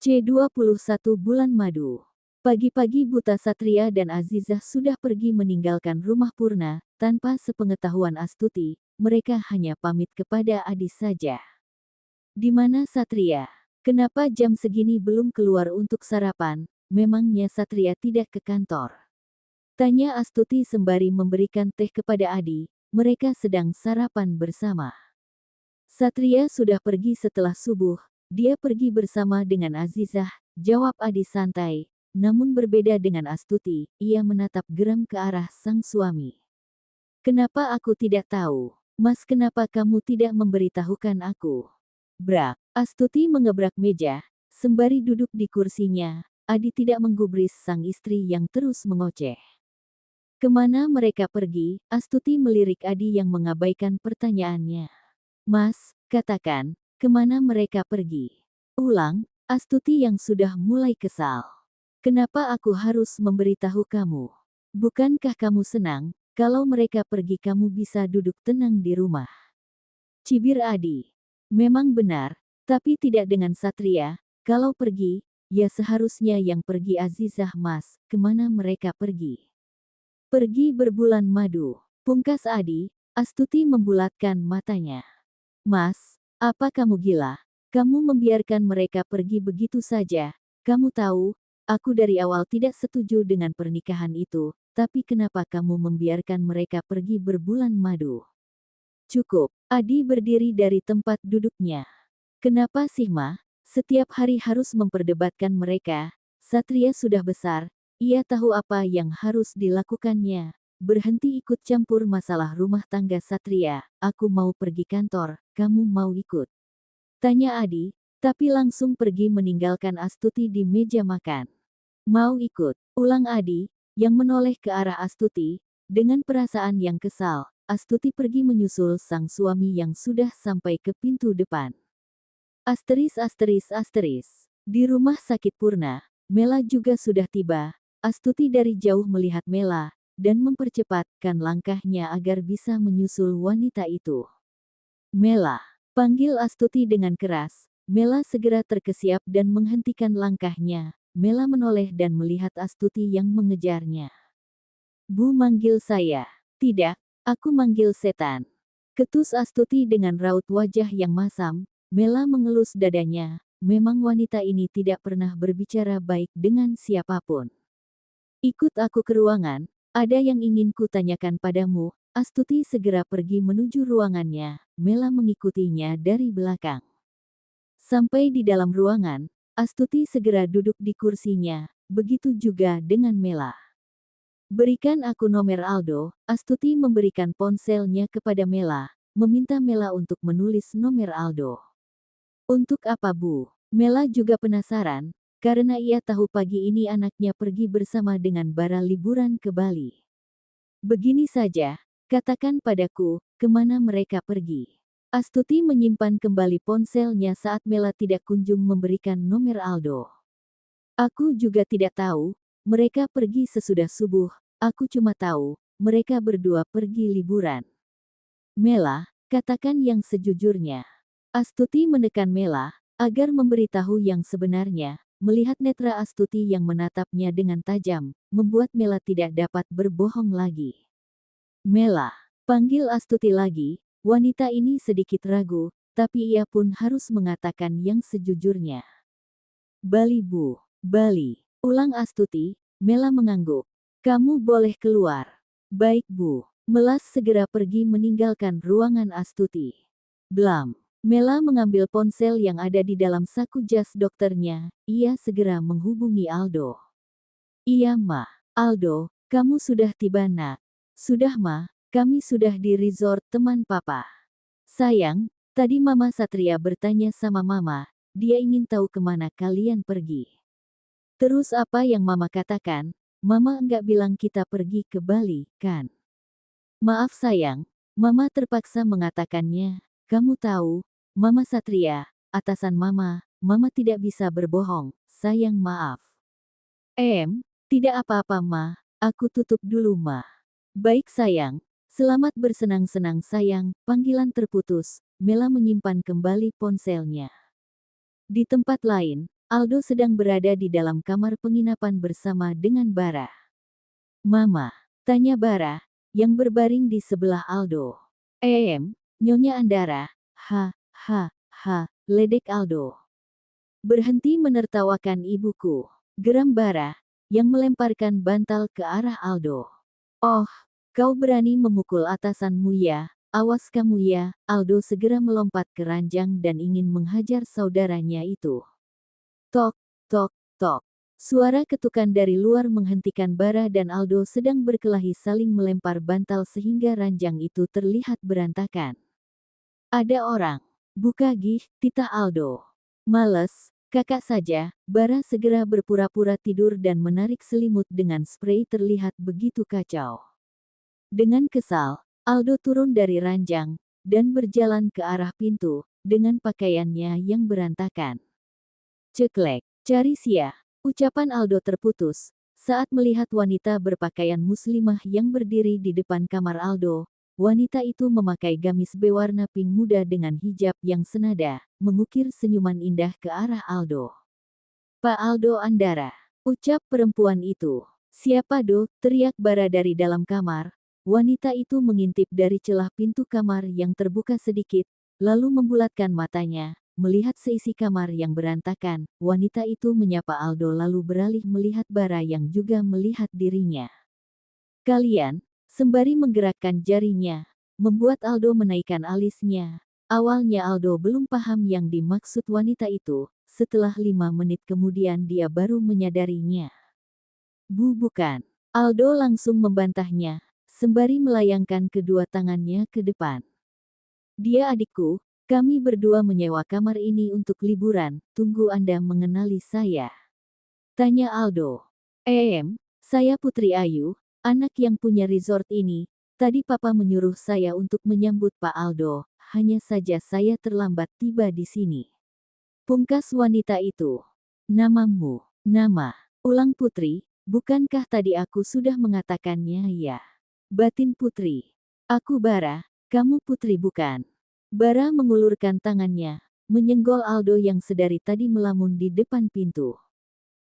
C21 Bulan Madu. Pagi-pagi buta Satria dan Azizah sudah pergi meninggalkan rumah Purna, tanpa sepengetahuan Astuti, mereka hanya pamit kepada Adi saja. Di mana Satria? Kenapa jam segini belum keluar untuk sarapan? Memangnya Satria tidak ke kantor? Tanya Astuti sembari memberikan teh kepada Adi, mereka sedang sarapan bersama. Satria sudah pergi setelah subuh, dia pergi bersama dengan Azizah, jawab Adi santai, namun berbeda dengan Astuti, ia menatap geram ke arah sang suami. Kenapa aku tidak tahu? Mas, kenapa kamu tidak memberitahukan aku? Brak, Astuti mengebrak meja, sembari duduk di kursinya, Adi tidak menggubris sang istri yang terus mengoceh. Kemana mereka pergi? Astuti melirik Adi yang mengabaikan pertanyaannya. Mas, katakan, kemana mereka pergi? Ulang, Astuti yang sudah mulai kesal. Kenapa aku harus memberitahu kamu? Bukankah kamu senang, kalau mereka pergi kamu bisa duduk tenang di rumah? Cibir Adi. Memang benar, tapi tidak dengan Satria, kalau pergi, ya seharusnya yang pergi Azizah. Mas, kemana mereka pergi? Pergi berbulan madu. Pungkas Adi, Astuti membulatkan matanya. Mas, apa kamu gila? Kamu membiarkan mereka pergi begitu saja. Kamu tahu, aku dari awal tidak setuju dengan pernikahan itu, tapi kenapa kamu membiarkan mereka pergi berbulan madu? Cukup, Adi berdiri dari tempat duduknya. Kenapa sih, Ma? Setiap hari harus memperdebatkan mereka. Satria sudah besar, ia tahu apa yang harus dilakukannya. Berhenti ikut campur masalah rumah tangga Satria, aku mau pergi kantor, kamu mau ikut? Tanya Adi, tapi langsung pergi meninggalkan Astuti di meja makan. Mau ikut? Ulang Adi, yang menoleh ke arah Astuti, dengan perasaan yang kesal, Astuti pergi menyusul sang suami yang sudah sampai ke pintu depan. Asteris. Di rumah sakit Purna, Mela juga sudah tiba. Astuti dari jauh melihat Mela, dan mempercepatkan langkahnya agar bisa menyusul wanita itu. Mela, panggil Astuti dengan keras. Mela segera terkesiap dan menghentikan langkahnya. Mela menoleh dan melihat Astuti yang mengejarnya. Bu, manggil saya. Tidak, aku manggil setan. Ketus Astuti dengan raut wajah yang masam. Mela mengelus dadanya. Memang wanita ini tidak pernah berbicara baik dengan siapapun. Ikut aku ke ruangan. Ada yang ingin kutanyakan padamu. Astuti segera pergi menuju ruangannya. Mela mengikutinya dari belakang. Sampai di dalam ruangan, Astuti segera duduk di kursinya. Begitu juga dengan Mela. Berikan aku nomor Aldo. Astuti memberikan ponselnya kepada Mela, meminta Mela untuk menulis nomor Aldo. Untuk apa, Bu? Mela juga penasaran, karena ia tahu pagi ini anaknya pergi bersama dengan Bara liburan ke Bali. Begini saja, katakan padaku, kemana mereka pergi? Astuti menyimpan kembali ponselnya saat Mela tidak kunjung memberikan nomor Aldo. Aku juga tidak tahu, mereka pergi sesudah subuh, aku cuma tahu, mereka berdua pergi liburan. Mela, katakan yang sejujurnya. Astuti menekan Mela, agar memberitahu yang sebenarnya. Melihat netra Astuti yang menatapnya dengan tajam, membuat Mela tidak dapat berbohong lagi. Mela, panggil Astuti lagi. Wanita ini sedikit ragu, tapi ia pun harus mengatakan yang sejujurnya. Bali, Bu. Bali. Ulang Astuti. Mela mengangguk. Kamu boleh keluar. Baik, Bu. Melas segera pergi meninggalkan ruangan Astuti. Blam. Mela mengambil ponsel yang ada di dalam saku jas dokternya. Ia segera menghubungi Aldo. Iya, Ma. Aldo, kamu sudah tiba, Nak? Sudah, Ma. Kami sudah di resort teman Papa. Sayang, tadi Mama Satria bertanya sama Mama. Dia ingin tahu kemana kalian pergi. Terus apa yang Mama katakan? Mama enggak bilang kita pergi ke Bali, kan? Maaf sayang, Mama terpaksa mengatakannya. Kamu tahu, Mama Satria, atasan Mama, Mama tidak bisa berbohong. Sayang, maaf. Tidak apa-apa, Ma. Aku tutup dulu, Ma. Baik sayang, selamat bersenang-senang sayang. Panggilan terputus. Mela menyimpan kembali ponselnya. Di tempat lain, Aldo sedang berada di dalam kamar penginapan bersama dengan Bara. "Mama?" tanya Bara, yang berbaring di sebelah Aldo. Nyonya Andara." "Ha, ha, ha," ledek Aldo. "Berhenti menertawakan ibuku," geram Bara, yang melemparkan bantal ke arah Aldo. "Oh, kau berani memukul atasanmu ya? Awas kamu ya." Aldo segera melompat ke ranjang dan ingin menghajar saudaranya itu. Tok, tok, tok. Suara ketukan dari luar menghentikan Bara dan Aldo sedang berkelahi saling melempar bantal sehingga ranjang itu terlihat berantakan. "Ada orang." "Buka gih," titah Aldo. "Males, kakak saja." Bara segera berpura-pura tidur dan menarik selimut dengan sprei terlihat begitu kacau. Dengan kesal, Aldo turun dari ranjang dan berjalan ke arah pintu dengan pakaiannya yang berantakan. "Ceklek, cari sia." Ucapan Aldo terputus saat melihat wanita berpakaian muslimah yang berdiri di depan kamar Aldo. Wanita itu memakai gamis berwarna pink muda dengan hijab yang senada, mengukir senyuman indah ke arah Aldo. "Pak Aldo Andara," ucap perempuan itu. "Siapa do?" teriak Bara dari dalam kamar. Wanita itu mengintip dari celah pintu kamar yang terbuka sedikit, lalu membulatkan matanya. Melihat seisi kamar yang berantakan, wanita itu menyapa Aldo lalu beralih melihat Bara yang juga melihat dirinya. "Kalian," sembari menggerakkan jarinya, membuat Aldo menaikkan alisnya. Awalnya Aldo belum paham yang dimaksud wanita itu, setelah 5 menit kemudian dia baru menyadarinya. Bukan." Aldo langsung membantahnya, sembari melayangkan kedua tangannya ke depan. "Dia adikku. Kami berdua menyewa kamar ini untuk liburan. Tunggu Anda mengenali saya?" tanya Aldo. Saya Putri Ayu, anak yang punya resort ini. Tadi Papa menyuruh saya untuk menyambut Pak Aldo, hanya saja saya terlambat tiba di sini." Pungkas wanita itu. "Namamu?" "Nama," ulang Putri. "Bukankah tadi aku sudah mengatakannya ya?" Batin Putri. "Aku Bara, kamu Putri bukan?" Bara mengulurkan tangannya, menyenggol Aldo yang sedari tadi melamun di depan pintu.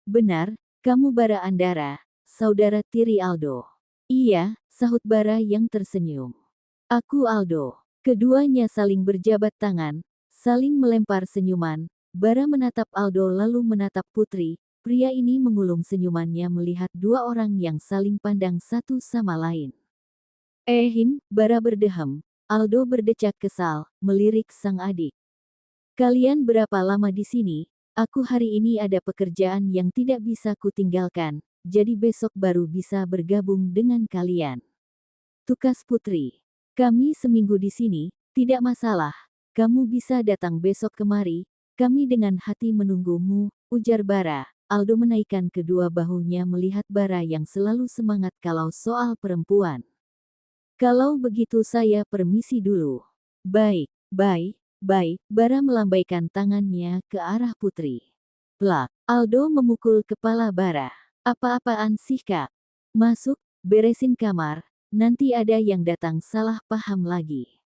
"Benar, kamu Bara Andara, saudara tiri Aldo." "Iya," sahut Bara yang tersenyum. "Aku Aldo." Keduanya saling berjabat tangan, saling melempar senyuman. Bara menatap Aldo lalu menatap Putri. Pria ini mengulum senyumannya melihat dua orang yang saling pandang satu sama lain. Bara berdehem. Aldo berdecak kesal, melirik sang adik. "Kalian berapa lama di sini? Aku hari ini ada pekerjaan yang tidak bisa kutinggalkan, jadi besok baru bisa bergabung dengan kalian." Tukas Putri. "Kami seminggu di sini, tidak masalah. Kamu bisa datang besok kemari, kami dengan hati menunggumu," ujar Bara. Aldo menaikkan kedua bahunya melihat Bara yang selalu semangat kalau soal perempuan. "Kalau begitu saya permisi dulu." "Baik, baik, baik." Bara melambaikan tangannya ke arah Putri. Plak. Aldo memukul kepala Bara. "Apa-apaan sih Kak? Masuk, beresin kamar, nanti ada yang datang salah paham lagi,"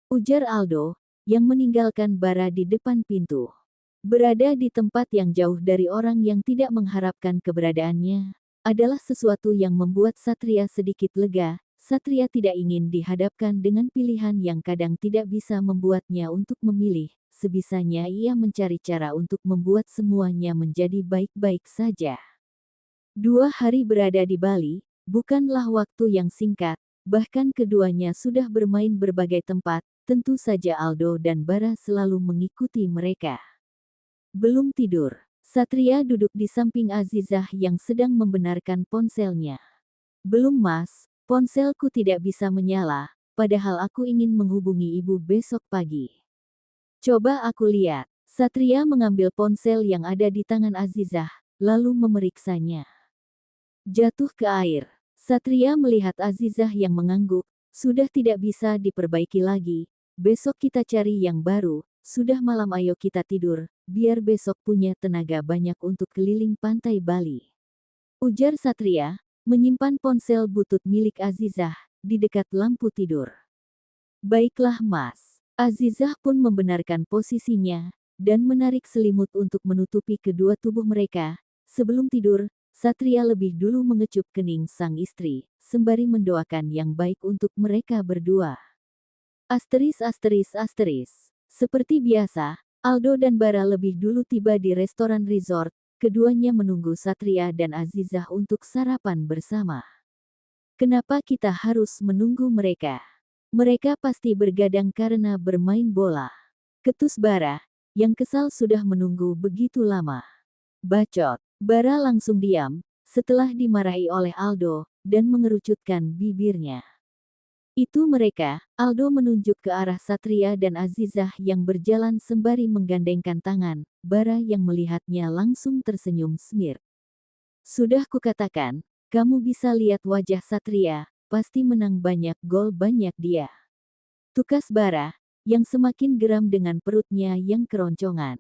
ujar Aldo, yang meninggalkan Bara di depan pintu. Berada di tempat yang jauh dari orang yang tidak mengharapkan keberadaannya, adalah sesuatu yang membuat Satria sedikit lega. Satria tidak ingin dihadapkan dengan pilihan yang kadang tidak bisa membuatnya untuk memilih. Sebisanya ia mencari cara untuk membuat semuanya menjadi baik-baik saja. 2 hari berada di Bali, bukanlah waktu yang singkat, bahkan keduanya sudah bermain berbagai tempat, tentu saja Aldo dan Bara selalu mengikuti mereka. Belum tidur, Satria duduk di samping Azizah yang sedang membenarkan ponselnya. "Belum Mas, ponselku tidak bisa menyala, padahal aku ingin menghubungi ibu besok pagi." "Coba aku lihat." Satria mengambil ponsel yang ada di tangan Azizah, lalu memeriksanya. Jatuh ke air. Satria melihat Azizah yang mengangguk. "Sudah tidak bisa diperbaiki lagi. Besok kita cari yang baru. Sudah malam ayo kita tidur, biar besok punya tenaga banyak untuk keliling pantai Bali," ujar Satria, menyimpan ponsel butut milik Azizah di dekat lampu tidur. "Baiklah Mas." Azizah pun membenarkan posisinya. dan menarik selimut untuk menutupi kedua tubuh mereka. Sebelum tidur, Satria lebih dulu mengecup kening sang istri, sembari mendoakan yang baik untuk mereka berdua. Asteris asteris asteris. Seperti biasa, Aldo dan Bara lebih dulu tiba di restoran resort. Keduanya menunggu Satria dan Azizah untuk sarapan bersama. Kenapa kita harus menunggu mereka? Mereka pasti bergadang karena bermain bola. Ketus Bara, yang kesal sudah menunggu begitu lama. Bacot. Bara langsung diam, setelah dimarahi oleh Aldo, dan mengerucutkan bibirnya. Itu mereka, Aldo menunjuk ke arah Satria dan Azizah yang berjalan sembari menggandengkan tangan. Bara yang melihatnya langsung tersenyum smirk. Sudah kukatakan, kamu bisa lihat wajah Satria, pasti menang banyak gol banyak dia. Tukas Bara, yang semakin geram dengan perutnya yang keroncongan.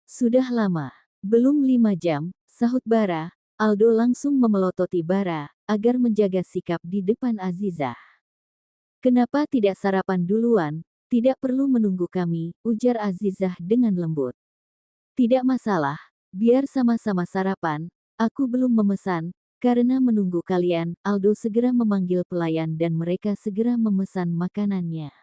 Sudah lama, belum 5 jam, sahut Bara. Aldo langsung memelototi Bara, agar menjaga sikap di depan Azizah. Kenapa tidak sarapan duluan? Tidak perlu menunggu kami, ujar Azizah dengan lembut. Tidak masalah, biar sama-sama sarapan, aku belum memesan, karena menunggu kalian. Aldo segera memanggil pelayan dan mereka segera memesan makanannya.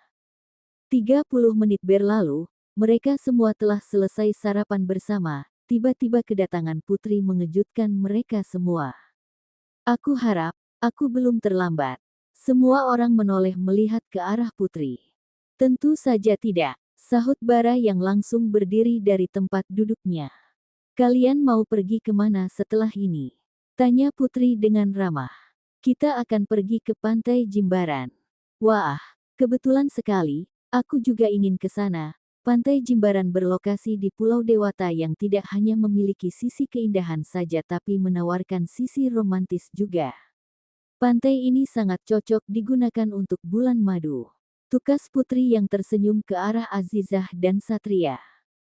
30 menit berlalu, mereka semua telah selesai sarapan bersama. Tiba-tiba kedatangan Putri mengejutkan mereka semua. Aku harap, aku belum terlambat. Semua orang menoleh melihat ke arah Putri. Tentu saja tidak, sahut Bara yang langsung berdiri dari tempat duduknya. Kalian mau pergi kemana setelah ini? Tanya Putri dengan ramah. Kita akan pergi ke pantai Jimbaran. Wah, kebetulan sekali, aku juga ingin ke sana. Pantai Jimbaran berlokasi di Pulau Dewata yang tidak hanya memiliki sisi keindahan saja tapi menawarkan sisi romantis juga. Pantai ini sangat cocok digunakan untuk bulan madu. Tukas Putri yang tersenyum ke arah Azizah dan Satria.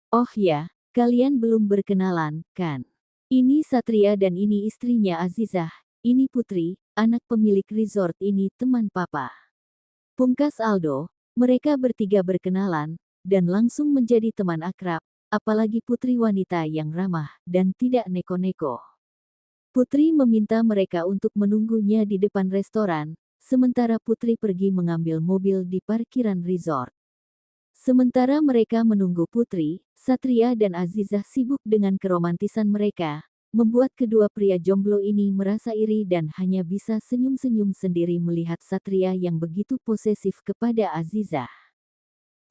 Oh ya, kalian belum berkenalan, kan? Ini Satria dan ini istrinya Azizah. Ini Putri, anak pemilik resort ini teman papa. Pungkas Aldo, mereka bertiga berkenalan, dan langsung menjadi teman akrab, apalagi Putri wanita yang ramah dan tidak neko-neko. Putri meminta mereka untuk menunggunya di depan restoran, sementara Putri pergi mengambil mobil di parkiran resort. Sementara mereka menunggu Putri, Satria dan Azizah sibuk dengan keromantisan mereka, membuat kedua pria jomblo ini merasa iri dan hanya bisa senyum-senyum sendiri melihat Satria yang begitu posesif kepada Azizah.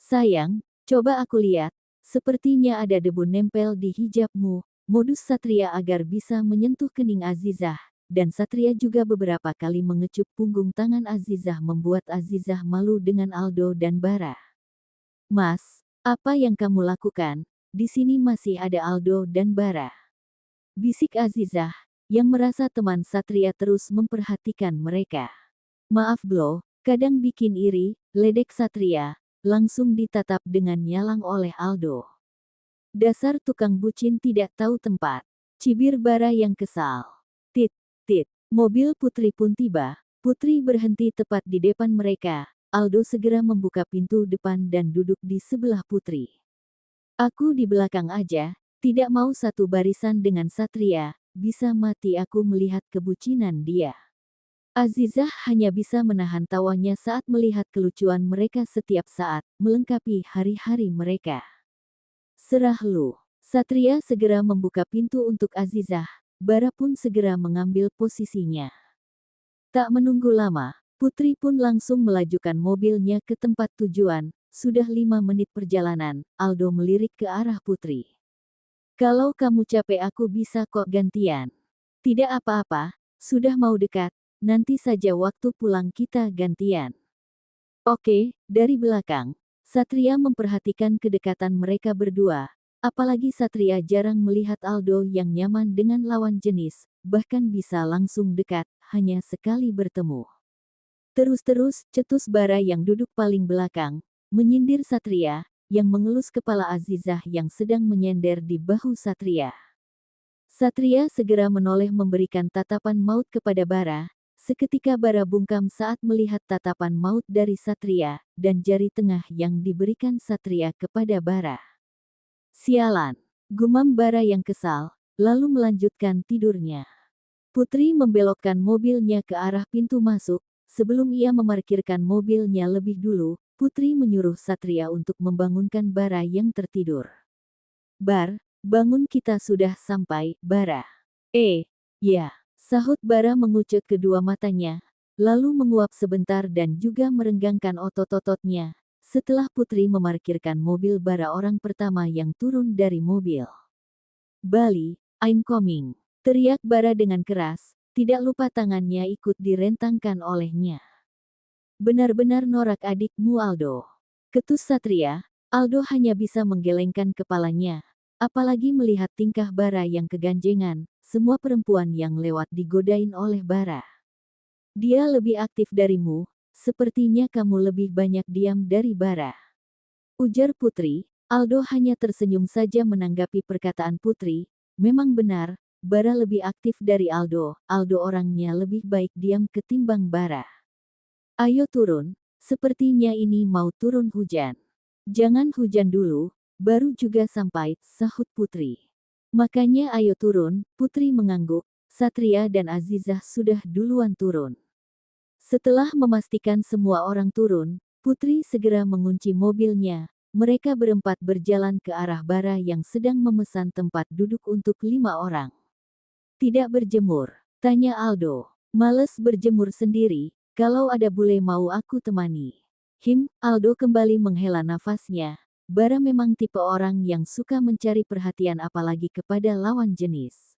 Sayang, coba aku lihat, sepertinya ada debu nempel di hijabmu. Modus Satria agar bisa menyentuh kening Azizah, dan Satria juga beberapa kali mengecup punggung tangan Azizah membuat Azizah malu dengan Aldo dan Bara. Mas, apa yang kamu lakukan? Di sini masih ada Aldo dan Bara. Bisik Azizah, yang merasa teman Satria terus memperhatikan mereka. Maaf bro, kadang bikin iri, ledek Satria, langsung ditatap dengan nyalang oleh Aldo. Dasar tukang bucin tidak tahu tempat. Cibir Bara yang kesal. Tit, tit. Mobil Putri pun tiba. Putri berhenti tepat di depan mereka. Aldo segera membuka pintu depan dan duduk di sebelah Putri. Aku di belakang aja, tidak mau satu barisan dengan Satria, bisa mati aku melihat kebucinan dia. Azizah hanya bisa menahan tawanya saat melihat kelucuan mereka setiap saat, melengkapi hari-hari mereka. Serah lu. Satria segera membuka pintu untuk Azizah. Bara pun segera mengambil posisinya. Tak menunggu lama, Putri pun langsung melajukan mobilnya ke tempat tujuan. Sudah 5 menit perjalanan, Aldo melirik ke arah Putri. Kalau kamu capek aku bisa kok gantian. Tidak apa-apa, sudah mau dekat, nanti saja waktu pulang kita gantian. Oke, dari belakang. Satria memperhatikan kedekatan mereka berdua, apalagi Satria jarang melihat Aldo yang nyaman dengan lawan jenis, bahkan bisa langsung dekat, hanya sekali bertemu. Terus-terus, cetus Bara yang duduk paling belakang, menyindir Satria, yang mengelus kepala Azizah yang sedang menyender di bahu Satria. Satria segera menoleh memberikan tatapan maut kepada Bara. Seketika Bara bungkam saat melihat tatapan maut dari Satria, dan jari tengah yang diberikan Satria kepada Bara. Sialan, gumam Bara yang kesal, lalu melanjutkan tidurnya. Putri membelokkan mobilnya ke arah pintu masuk. Sebelum ia memarkirkan mobilnya lebih dulu, Putri menyuruh Satria untuk membangunkan Bara yang tertidur. Bar, bangun, kita sudah sampai, Bara. Ya, sahut Bara mengucek kedua matanya, lalu menguap sebentar dan juga merenggangkan otot-ototnya. Setelah Putri memarkirkan mobil, Bara orang pertama yang turun dari mobil. Bali, I'm coming, teriak Bara dengan keras, tidak lupa tangannya ikut direntangkan olehnya. Benar-benar norak adikmu Aldo, ketus Satria. Aldo hanya bisa menggelengkan kepalanya, apalagi melihat tingkah Bara yang keganjengan. Semua perempuan yang lewat digodain oleh Bara. Dia lebih aktif darimu, sepertinya kamu lebih banyak diam dari Bara, ujar Putri. Aldo hanya tersenyum saja menanggapi perkataan Putri. Memang benar, Bara lebih aktif dari Aldo. Aldo orangnya lebih baik diam ketimbang Bara. Ayo turun, sepertinya ini mau turun hujan. Jangan hujan dulu, baru juga sampai, sahut Putri. Makanya ayo turun, Putri mengangguk. Satria dan Azizah sudah duluan turun. Setelah memastikan semua orang turun, Putri segera mengunci mobilnya. Mereka berempat berjalan ke arah Bara yang sedang memesan tempat duduk untuk 5 orang. Tidak berjemur, tanya Aldo. Males berjemur sendiri, kalau ada bule mau aku temani. Aldo kembali menghela nafasnya. Bara memang tipe orang yang suka mencari perhatian apalagi kepada lawan jenis.